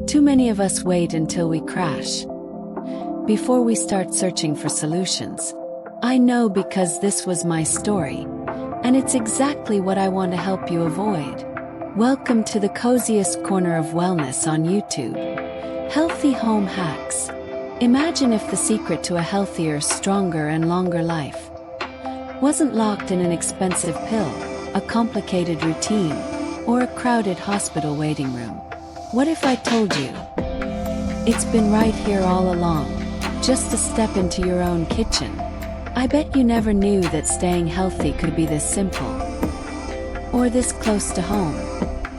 Too many of us wait until we crash before we start searching for solutions. I know because this was my story, and it's exactly what I want to help you avoid. Welcome to the coziest corner of wellness on YouTube. Healthy Home Hacks. Imagine if the secret to a healthier, stronger, and longer life wasn't locked in an expensive pill, a complicated routine, or a crowded hospital waiting room. What if I told you it's been right here all along, just a step into your own kitchen? I bet you never knew that staying healthy could be this simple, or this close to home.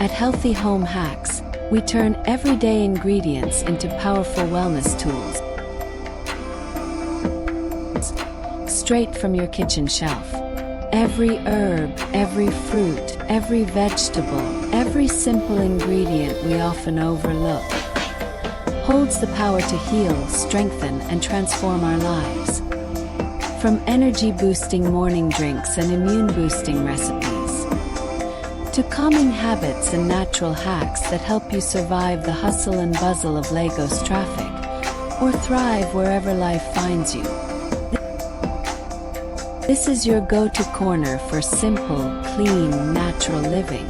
At Healthy Home Hacks, we turn everyday ingredients into powerful wellness tools, straight from your kitchen shelf. Every herb, every fruit, every vegetable, every simple ingredient we often overlook holds the power to heal, strengthen, and transform our lives. From energy-boosting morning drinks and immune-boosting recipes, to calming habits and natural hacks that help you survive the hustle and bustle of Lagos traffic, or thrive wherever life finds you. This is your go-to corner for simple, clean, natural living.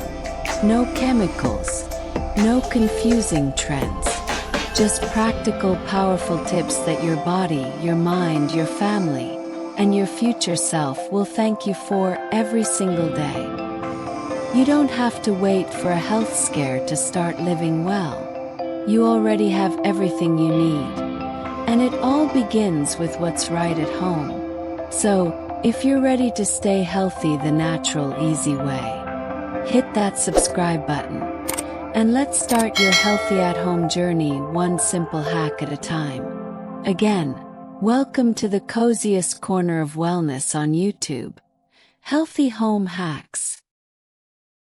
No chemicals, no confusing trends. Just practical, powerful tips that your body, your mind, your family, and your future self will thank you for every single day. You don't have to wait for a health scare to start living well. You already have everything you need. And it all begins with what's right at home. So, if you're ready to stay healthy the natural, easy way, hit that subscribe button. And let's start your healthy at-home journey one simple hack at a time. Again, welcome to the coziest corner of wellness on YouTube. Healthy Home Hacks.